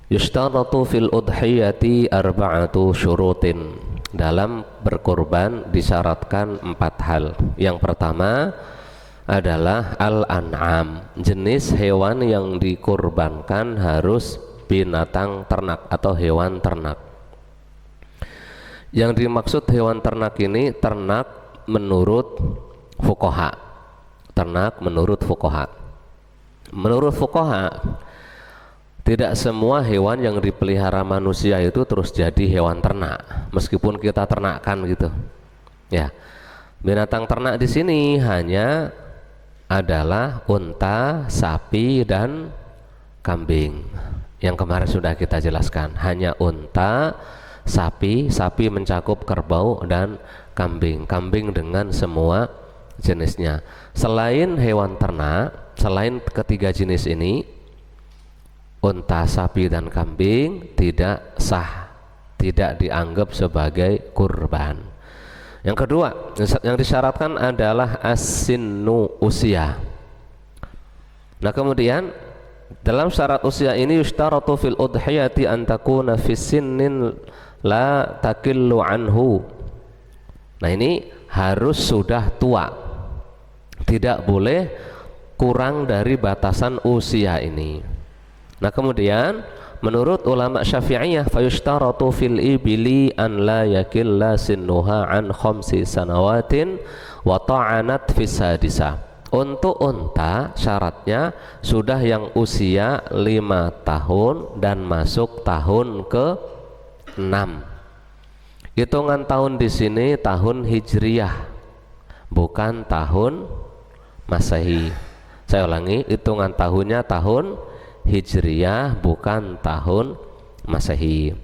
Yushtaratu fil udhiyati arba'atu syurutin. Dalam berkurban disyaratkan 4 hal. Yang pertama adalah al-an'am. Jenis hewan yang dikurbankan harus binatang ternak atau hewan ternak. Yang dimaksud hewan ternak ini ternak menurut fuqaha. Ternak menurut fuqaha. Menurut fuqaha, tidak semua hewan yang dipelihara manusia itu terus jadi hewan ternak, meskipun kita ternakkan gitu. Ya, binatang ternak di sini hanya adalah unta, sapi, dan kambing. Yang kemarin sudah kita jelaskan, hanya unta, sapi mencakup kerbau, dan kambing dengan semua jenisnya. Selain hewan ternak, selain ketiga jenis ini, unta, sapi, dan kambing tidak sah, tidak dianggap sebagai kurban. Yang kedua yang disyaratkan adalah as-sinnu, usia. Nah, kemudian dalam syarat usia ini yushtaratu fil udhiyati an takuna fi sinnin la takillu anhu. Nah, ini harus sudah tua, tidak boleh kurang dari batasan usia ini. Nah, kemudian menurut ulama Syafi'iyah fayushtaratu fil ibili an la yakilla sinnuha an khamsi sanawatin wa ta'anat fis sadisa. Untuk unta syaratnya sudah yang usia 5 tahun dan masuk tahun ke-6. Hitungan tahun di sini tahun Hijriyah, bukan tahun Masehi. Saya ulangi, hitungan tahunnya tahun Hijriyah, bukan tahun Masehi.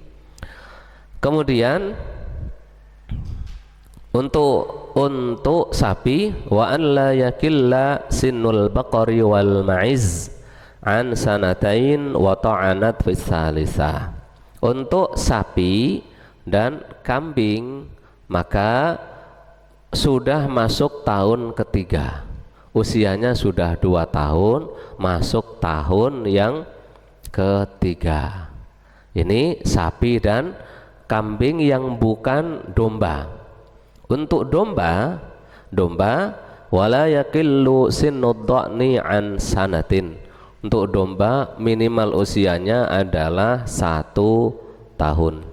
Kemudian untuk sapi, wa an la yakilla sinnul baqari wal ma'iz an sanatain wa ta'anat fis salisah. Untuk sapi dan kambing maka sudah masuk tahun ketiga, usianya sudah 2 tahun, masuk tahun yang ketiga. Ini sapi dan kambing yang bukan domba. Untuk domba wala yakillu sinnud dha'ni an sanatin. Untuk domba minimal usianya adalah 1 tahun.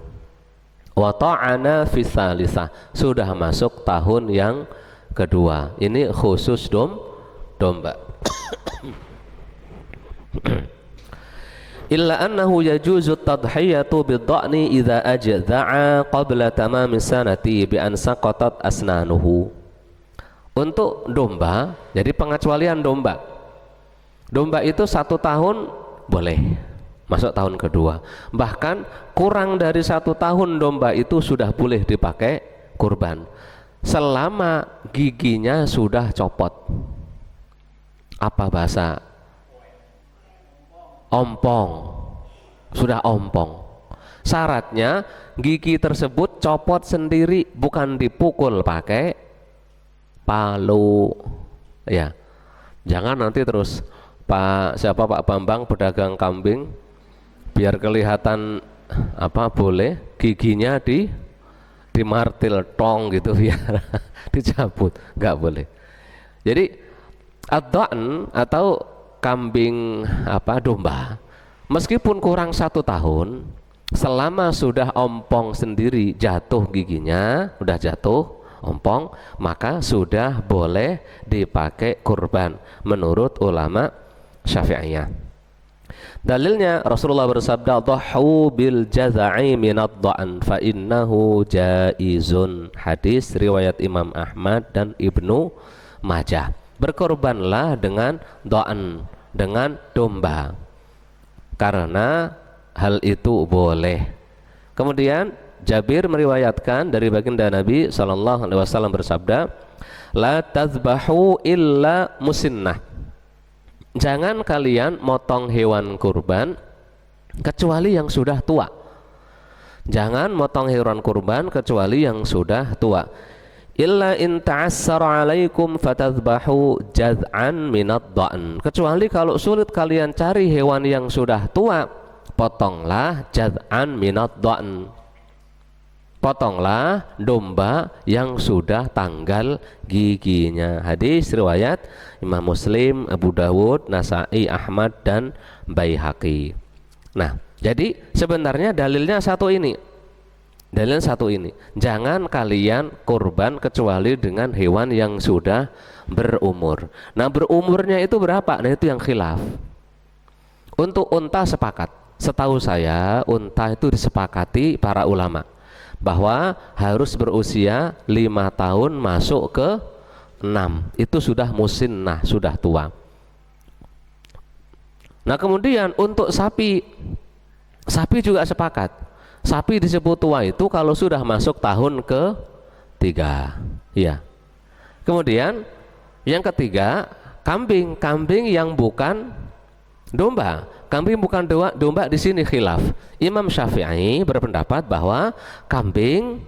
Wa ta'ana fi tsalisah, sudah masuk tahun yang kedua. Ini khusus domba. Illa annahu yajuzu tadhiyatu bid-dha'ni idza ajza'a qabla tamami sanati bi an saqatat asnanuhu. Untuk domba, jadi pengecualian domba. Domba itu 1 tahun boleh, masuk tahun kedua. Bahkan kurang dari 1 tahun domba itu sudah boleh dipakai kurban, selama giginya sudah copot. Apa bahasa? Ompong, sudah ompong. Syaratnya gigi tersebut copot sendiri, bukan dipukul pakai palu. Ya, jangan nanti terus Pak Bambang pedagang kambing, biar kelihatan boleh giginya dimartil tong gitu biar dicabut, nggak boleh. Jadi ad-dha'n atau kambing domba, meskipun kurang 1 tahun, selama sudah ompong sendiri, jatuh giginya, udah jatuh ompong, maka sudah boleh dipakai kurban menurut ulama Syafi'iyah. Dalilnya Rasulullah bersabda, "Dhahu bil jaza'i minad dha'n fa innahu jaizun." Hadis riwayat Imam Ahmad dan Ibnu Majah. Berkorbanlah dengan dha'n, dengan domba, karena hal itu boleh. Kemudian Jabir meriwayatkan dari baginda Nabi sallallahu alaihi wasallam bersabda, "La tazbahu illa musinnah." Jangan kalian motong hewan kurban kecuali yang sudah tua. Jangan motong hewan kurban kecuali yang sudah tua. Illa in ta'assara 'alaikum fatadhbahu jaz'an minad dha'n. Kecuali kalau sulit kalian cari hewan yang sudah tua, potonglah jad'an minad dha'n, potonglah domba yang sudah tanggal giginya. Hadis riwayat Imam Muslim, Abu Dawud, Nasai, Ahmad dan Baihaqi. Nah, jadi sebenarnya dalilnya satu ini. Dalil satu ini, jangan kalian kurban kecuali dengan hewan yang sudah berumur. Nah, berumurnya itu berapa? Nah, itu yang khilaf. Untuk unta sepakat, setahu saya unta itu disepakati para ulama bahwa harus berusia 5 tahun masuk ke 6, itu sudah musinnah, sudah tua. Nah, kemudian untuk sapi juga sepakat. Sapi disebut tua itu kalau sudah masuk tahun ke-3. Ya. Kemudian yang ketiga, kambing yang bukan domba. Kambing bukan domba di sini khilaf. Imam Syafi'i berpendapat bahwa kambing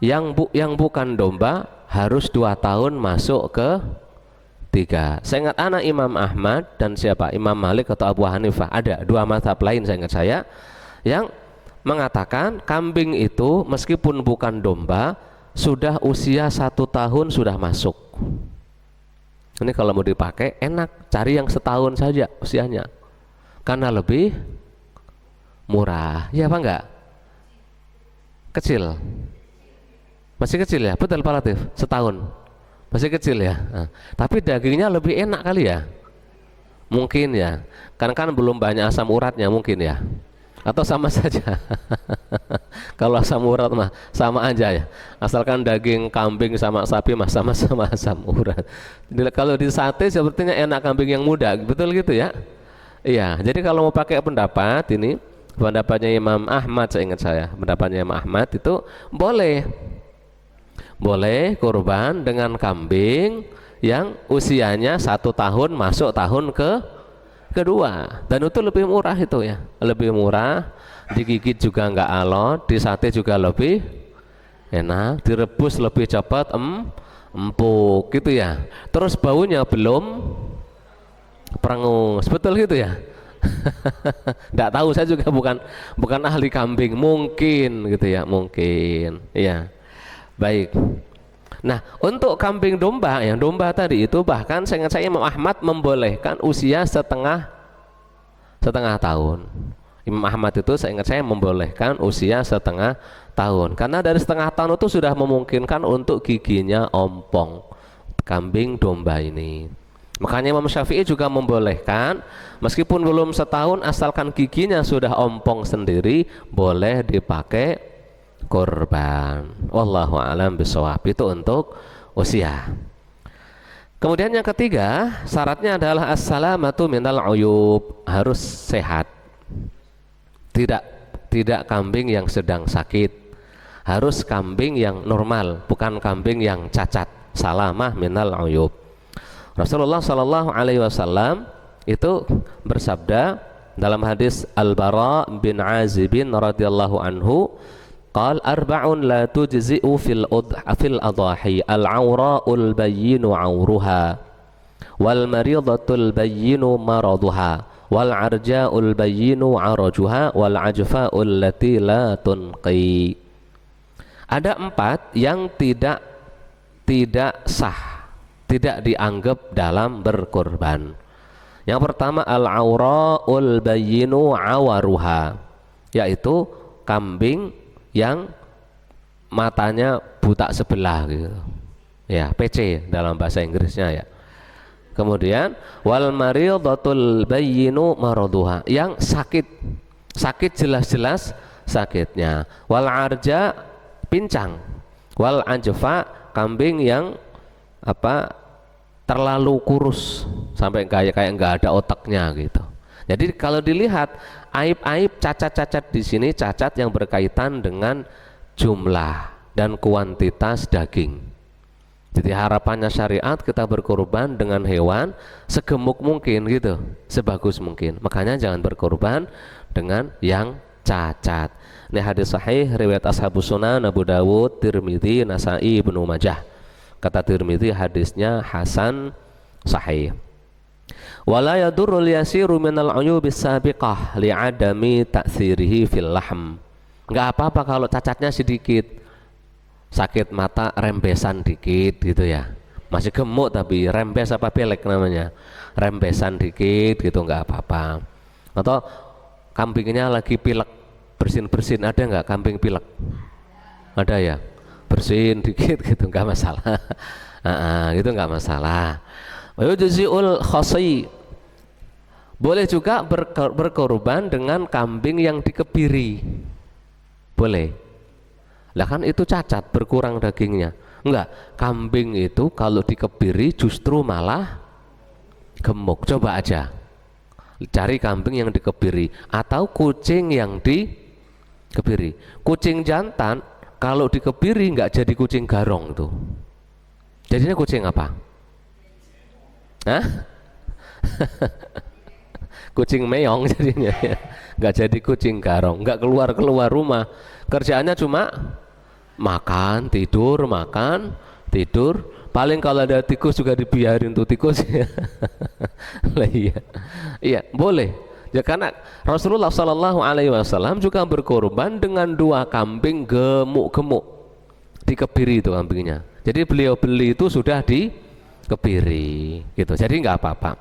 yang bukan domba harus 2 tahun masuk ke-3. Saya ingat anak Imam Ahmad dan siapa? Imam Malik atau Abu Hanifah. Ada 2 mazhab lain saya ingat saya yang mengatakan kambing itu meskipun bukan domba sudah usia 1 tahun sudah masuk. Ini kalau mau dipakai enak, cari yang setahun saja usianya karena lebih murah. Ya apa enggak? Kecil, masih kecil ya, betul Pak Latif, setahun masih kecil ya. Nah, tapi dagingnya lebih enak kali ya, mungkin ya, karena kan belum banyak asam uratnya mungkin ya. Atau sama saja. Kalau asam urat mah sama aja ya, asalkan daging kambing sama sapi mah sama-sama asam urat. Kalau di sate sepertinya enak kambing yang muda, betul gitu ya. Iya, jadi kalau mau pakai pendapat ini, pendapatnya Imam Ahmad, saya ingat saya pendapatnya Imam Ahmad itu boleh kurban dengan kambing yang usianya 1 tahun masuk tahun kedua, dan itu lebih murah itu ya, lebih murah, digigit juga nggak alot, di sate juga lebih enak, direbus lebih cepat, empuk gitu ya. Terus baunya belum perengus, betul gitu ya. Nggak tahu, saya juga bukan ahli kambing, mungkin gitu ya, mungkin ya. Baik. Nah, untuk kambing domba, yang domba tadi itu bahkan saya ingat saya Imam Ahmad membolehkan usia setengah tahun. Imam Ahmad itu saya ingat saya membolehkan usia setengah tahun karena dari setengah tahun itu sudah memungkinkan untuk giginya ompong kambing domba ini. Makanya Imam Syafi'i juga membolehkan meskipun belum setahun asalkan giginya sudah ompong sendiri boleh dipakai korban. Wallahu a'lam bishawab. Itu untuk usia. Kemudian yang ketiga, syaratnya adalah as-salamatu minal uyub, harus sehat. Tidak kambing yang sedang sakit. Harus kambing yang normal, bukan kambing yang cacat. Salamah minal uyub. Rasulullah sallallahu alaihi wasallam itu bersabda dalam hadis Al-Bara bin Azib radhiyallahu anhu, qal arba'un la tujzi'u fil adahi al-awra'ul bayyinu 'awruha wal maridatul bayyinu maraduha wal arja'ul bayyinu 'arajuha wal ajfa'ul lati la tunqi. Ada 4 yang tidak sah, tidak dianggap dalam berkorban. Yang pertama al-awra'ul bayyinu 'awaruha, yaitu kambing yang matanya buta sebelah gitu ya, PC dalam bahasa Inggrisnya ya. Kemudian wal maridatul bayyinu maraduha, yang sakit jelas-jelas sakitnya. Wal arja, pincang. Wal ajfa, kambing yang terlalu kurus sampai kayak nggak ada otaknya gitu. Jadi kalau dilihat aib-aib, cacat-cacat di sini, cacat yang berkaitan dengan jumlah dan kuantitas daging. Jadi harapannya syariat kita berkorban dengan hewan segemuk mungkin gitu, sebagus mungkin. Makanya jangan berkorban dengan yang cacat. Ini hadis sahih riwayat Ashabus Sunan, Abu Dawud, Tirmidzi, Nasai, Ibnu Majah. Kata Tirmidzi hadisnya hasan sahih. Wala yadurrul yasiru minal uyubis sabiqah li'adami ta'thirihi fil lahm. Enggak apa-apa kalau cacatnya sedikit, sakit mata rembesan dikit gitu ya, masih gemuk tapi rembes apa belek namanya, rembesan dikit gitu enggak apa-apa. Atau kambingnya lagi pilek, bersin-bersin, ada enggak kambing pilek? Ada ya, bersin dikit gitu enggak masalah. Gitu enggak masalah. Wayujzi'ul khasi, boleh juga berkorban dengan kambing yang dikebiri, boleh. Lah kan itu cacat, berkurang dagingnya. Enggak, kambing itu kalau dikebiri justru malah gemuk. Coba aja cari kambing yang dikebiri atau kucing yang dikebiri. Kucing jantan kalau dikebiri enggak jadi kucing garong tuh. Jadinya kucing apa? Hah? Kucing meong jadinya ya. Nggak jadi kucing garong, nggak keluar rumah, kerjaannya cuma makan tidur, paling kalau ada tikus juga dibiarin tuh tikus. Lah iya boleh ya, karena Rasulullah Shallallahu Alaihi Wasallam juga berkorban dengan 2 kambing gemuk-gemuk, dikebiri itu kambingnya, jadi beliau beli itu sudah dikebiri gitu, jadi nggak apa-apa.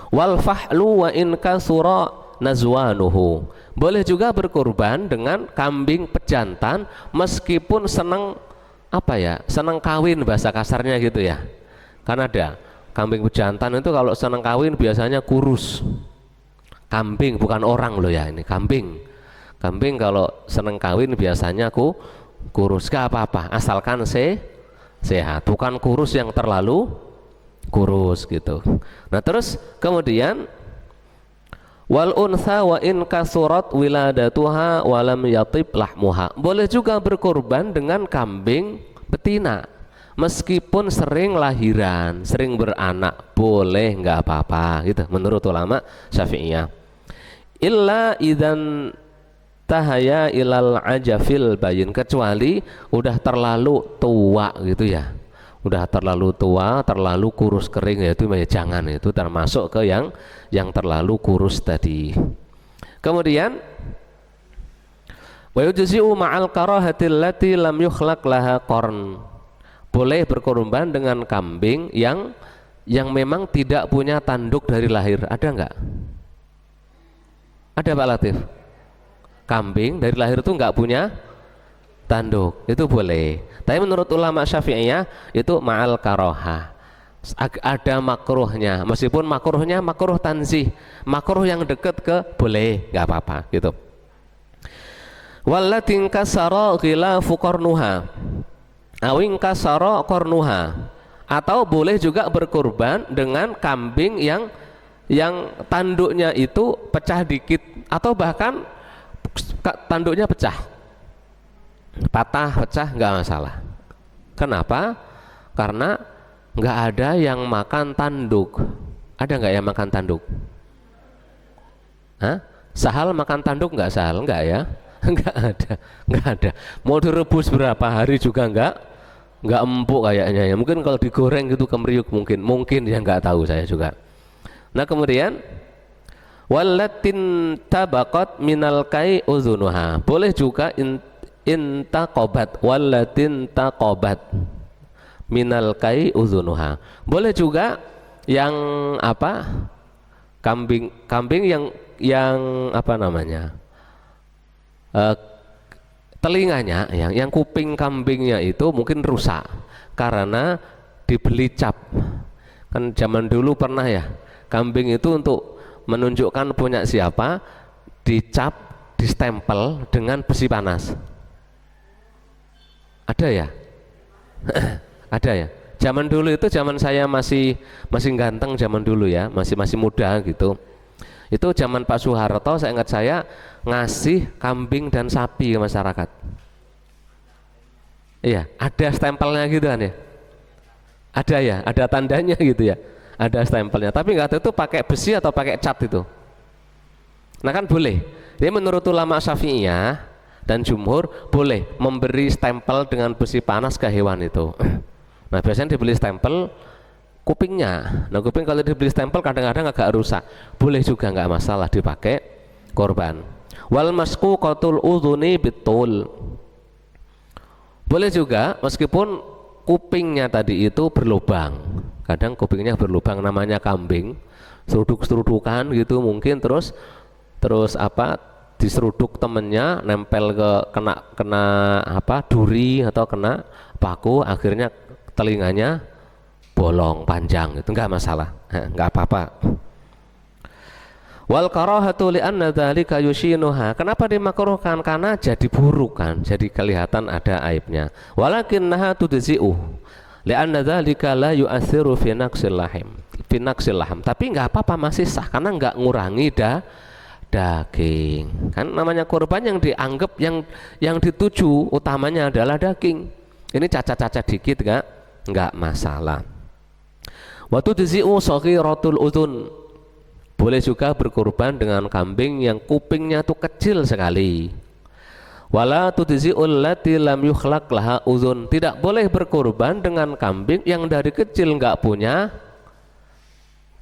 Wal fahlu wa in kasura nazwanuhu, boleh juga berkorban dengan kambing pejantan meskipun senang senang kawin, bahasa kasarnya gitu ya. Kan ada kambing pejantan itu kalau senang kawin biasanya kurus. Kambing bukan orang loh ya, ini kambing kalau senang kawin biasanya kurus, gak apa-apa asalkan sehat, bukan kurus yang terlalu kurus gitu. Nah terus kemudian wal untha wa in kasurat wiladatuha walam yatib lahmuha, boleh juga berkorban dengan kambing betina meskipun sering lahiran, sering beranak, boleh, nggak apa-apa gitu menurut ulama Syafi'iyah. Illa idzan tahaya ilal ajafil bayin, kecuali udah terlalu tua gitu ya, udah terlalu tua, terlalu kurus kering, yaitu jangan, itu termasuk ke yang terlalu kurus tadi. Kemudian wa yujzi'u ma'al karahatil lati lam yukhlaq laha qarn, boleh berkorban dengan kambing yang memang tidak punya tanduk dari lahir. Ada enggak? Ada Pak Latif? Kambing dari lahir itu enggak punya tanduk, itu boleh. Tapi menurut ulama Syafi'iyah itu ma'al karohah, ada makruhnya, meskipun makruhnya makruh tanzih, makruh yang dekat ke boleh, nggak apa-apa gitu. Wallatin kasara khilafu qarnuha awin kasara qarnuha, atau boleh juga berkorban dengan kambing yang tanduknya itu pecah dikit atau bahkan tanduknya patah pecah, nggak masalah. Kenapa? Karena nggak ada yang makan tanduk. Ada nggak yang makan tanduk? Hah? Sahal makan tanduk nggak? Sahal nggak ya? nggak ada. Mau direbus berapa hari juga nggak empuk kayaknya ya. Mungkin kalau digoreng gitu kemeriuk, mungkin ya, nggak tahu saya juga. Nah kemudian wallatin tabaqat minal kai uzunuha, boleh juga intaqobat, wallatin taqobat minal kai uzunuha, boleh juga yang kambing yang telinganya, yang kuping kambingnya itu mungkin rusak karena dibeli cap. Kan zaman dulu pernah ya, kambing itu untuk menunjukkan punya siapa dicap, distempel dengan besi panas. Ada ya? Ada ya? Zaman dulu itu, zaman saya masih ganteng zaman dulu ya, masih muda gitu. Itu zaman Pak Soeharto, saya ingat saya ngasih kambing dan sapi ke masyarakat. Iya, ada stempelnya gitu kan ya? Ada ya, ada tandanya gitu ya, ada stempelnya. Tapi nggak tahu itu pakai besi atau pakai cat itu. Nah kan boleh. Jadi menurut ulama Syafi'iyah dan jumhur boleh memberi stempel dengan besi panas ke hewan itu. Nah biasanya dibeli stempel kupingnya. Nah kuping kalau dibeli stempel kadang-kadang agak rusak, boleh juga nggak masalah dipakai korban. Wal masquqatul udhuni bitul, boleh juga meskipun kupingnya tadi itu berlubang. Kadang kupingnya berlubang, namanya kambing, seruduk-serudukan gitu mungkin, terus apa diseruduk temennya, nempel ke kena apa duri atau kena paku, akhirnya telinganya bolong panjang, itu enggak masalah, enggak apa-apa. Wal karahatu li anna dzalika yushinuha, kenapa dimakruhkan? Karena jadi buruk kan, jadi kelihatan ada aibnya. Walakinnaha tudzi'u li anna dzalika la yu'athiru fi naqsil laham, tapi enggak apa-apa, masih sah karena enggak ngurangi daging. Kan namanya korban yang dianggap yang dituju utamanya adalah daging. Ini cacat-cacat dikit enggak masalah. Wa tudzi'u saghiratul udhun, boleh juga berkorban dengan kambing yang kupingnya tuh kecil sekali. Wala tudzi'ul lati lam yukhlaq laha udhun, tidak boleh berkorban dengan kambing yang dari kecil enggak punya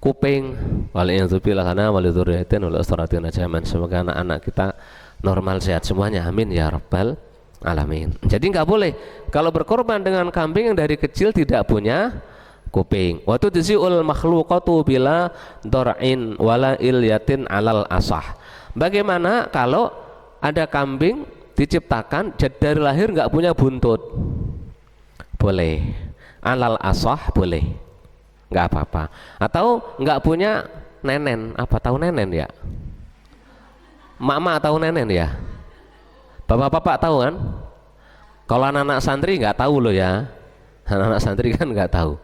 kuping. Waliyadzubillah kana walidurriyatin wal usratin jaman, semoga anak-anak kita normal sehat semuanya, amin ya rabbal alamin. Jadi enggak boleh kalau berkorban dengan kambing yang dari kecil tidak punya kuping. Wa tudzi'ul makhluqatu bila dar'in wala ilyatin alal asah. Bagaimana kalau ada kambing diciptakan dari lahir nggak punya buntut? Boleh. Alal asah boleh, nggak apa-apa. Atau nggak punya nenen, apa tahu nenen ya? Mama tahu nenen ya? Bapak-bapak tahu kan? Kalau anak-anak santri nggak tahu loh ya. Anak-anak santri kan nggak tahu.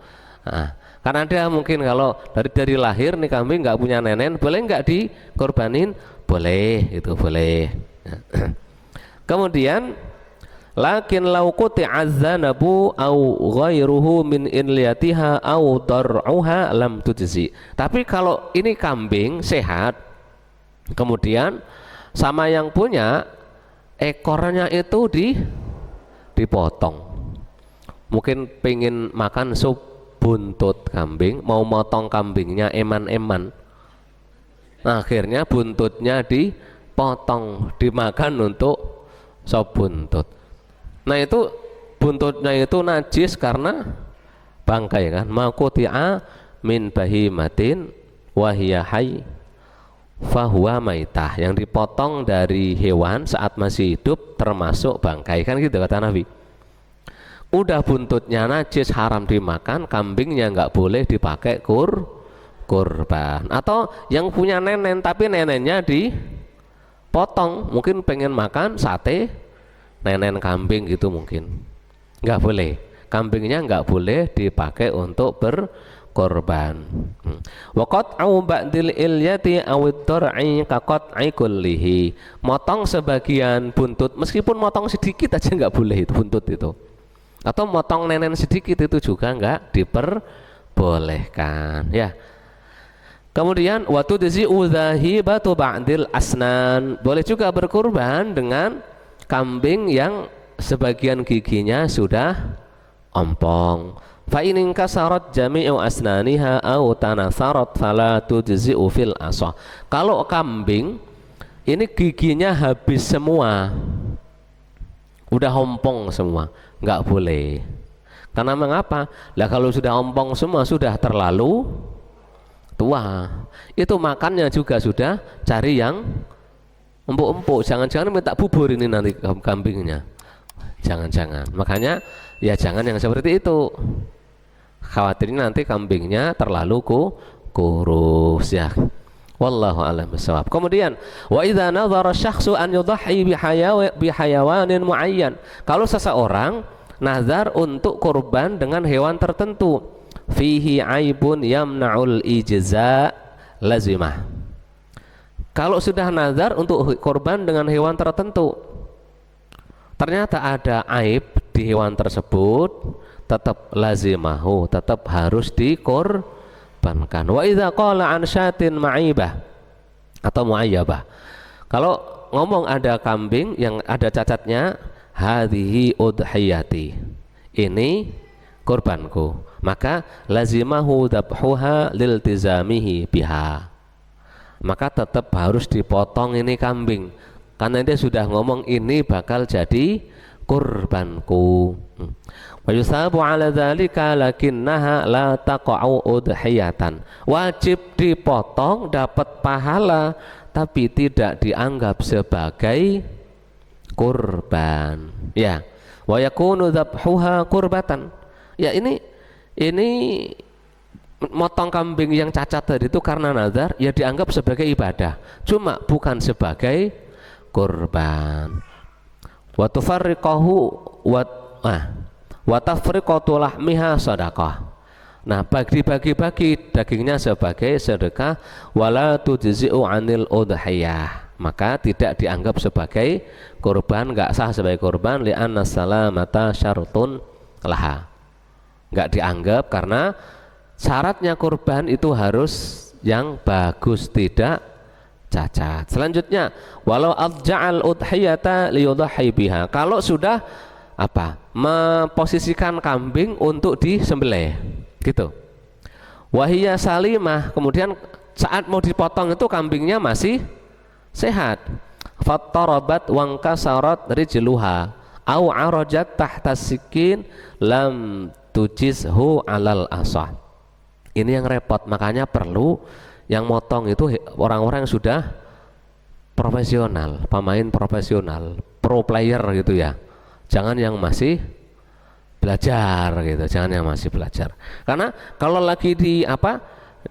Nah, karena ada mungkin kalau dari lahir nih kambing nggak punya nenen, boleh nggak dikorbanin? Boleh, itu boleh. Kemudian lakin lau quti'azzanabu au ghairuhu min inliyatiha au dar'uha lam tujzi. Tapi kalau ini kambing sehat, kemudian sama yang punya ekornya itu dipotong, mungkin pengen makan sup buntut kambing, mau motong kambingnya eman-eman, nah, akhirnya buntutnya dipotong dimakan untuk sop buntut. Nah itu buntutnya itu najis karena bangkai kan, maquti'a min bahimatin wahiya hayy fahuwa maitah, yang dipotong dari hewan saat masih hidup termasuk bangkai kan gitu kata Nabi. Udah buntutnya najis haram dimakan, kambingnya nggak boleh dipakai kurban. Atau yang punya nenen tapi nenennya dipotong, mungkin pengen makan sate nenen kambing gitu, mungkin nggak boleh, kambingnya nggak boleh dipakai untuk berkorban. Wa qat'u ba'dil ilyati awid dar'i ka qat'i kullihi, motong sebagian buntut meskipun motong sedikit aja nggak boleh itu buntut itu, atau motong nenen sedikit itu juga enggak diperbolehkan ya. Kemudian waktu tudzi'u dzahibatu ba'dil asnan, boleh juga berkurban dengan kambing yang sebagian giginya sudah ompong. Fa in kasarat jami'u asnaniha aw tanasarat fala tudzi'u fil asah. Kalau kambing ini giginya habis semua, udah ompong semua, nggak boleh. Karena mengapa? Lah kalau sudah ompong semua, sudah terlalu tua, itu makannya juga sudah cari yang empuk-empuk. Jangan-jangan minta bubur ini nanti kambingnya, jangan-jangan. Makanya ya jangan yang seperti itu, khawatirnya nanti kambingnya terlalu kurus ya. Wallahu a'lam bishawab. Kemudian wa idza nadhara syakhsu an yudhi bihayawanin muayyan, kalau seseorang nazar untuk kurban dengan hewan tertentu, fihi aibun yamna'ul ijza lazimah. Kalau sudah nazar untuk kurban dengan hewan tertentu, ternyata ada aib di hewan tersebut, tetap lazimahu, tetap harus dikorbankan. Wa idza qala an syatin ma'ibah atau muayyabah, kalau ngomong ada kambing yang ada cacatnya, hadhihi udhiyati, ini kurbanku, maka lazimahu dzabhuha liltizamihi biha, maka tetap harus dipotong ini kambing karena dia sudah ngomong ini bakal jadi kurbanku. Wa yusabu ala dzalika lakinnaha la taqa'u udhiyatan, wajib dipotong dapat pahala tapi tidak dianggap sebagai kurban. Ya, wa yakunu dzabhuha qurbatan. Ya, ini motong kambing yang cacat tadi itu karena nazar, ya dianggap sebagai ibadah, cuma bukan sebagai kurban. Wa tufarriqahu wa tafriqatu lahmiha shadaqah. Nah, bagi-bagi dagingnya sebagai sedekah, wala tujzi'u 'anil udhiyah, maka tidak dianggap sebagai kurban, enggak sah sebagai kurban, li'anna salamata syartun laha. Enggak dianggap karena syaratnya kurban itu harus yang bagus, tidak cacat. Selanjutnya, walau adja'al udhiyata liyudhi biha, kalau sudah memposisikan kambing untuk disembelih gitu, wahiyya salimah, kemudian saat mau dipotong itu kambingnya masih sehat, fattarabat wangkasarat rijluha au arajat tahta sikin lam tujizhu alal asah. Ini yang repot, makanya perlu yang motong itu orang-orang yang sudah profesional, pemain profesional, pro player gitu ya, jangan yang masih belajar gitu, jangan yang masih belajar. Karena kalau lagi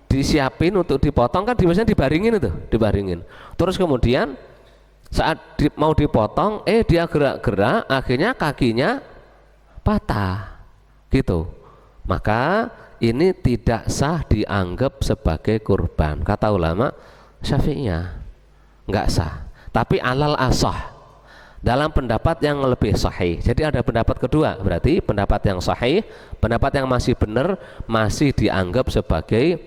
disiapin untuk dipotong kan biasanya dibaringin itu, dibaringin. Terus kemudian saat mau dipotong, dia gerak-gerak, akhirnya kakinya patah gitu. Maka ini tidak sah dianggap sebagai kurban. Kata ulama Syafi'iyah nggak sah. Tapi alal asah, dalam pendapat yang lebih sahih. Jadi ada pendapat kedua, berarti pendapat yang sahih, pendapat yang masih benar, masih dianggap sebagai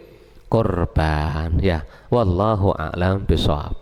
kurban. Ya, wallahu a'lam bishawab.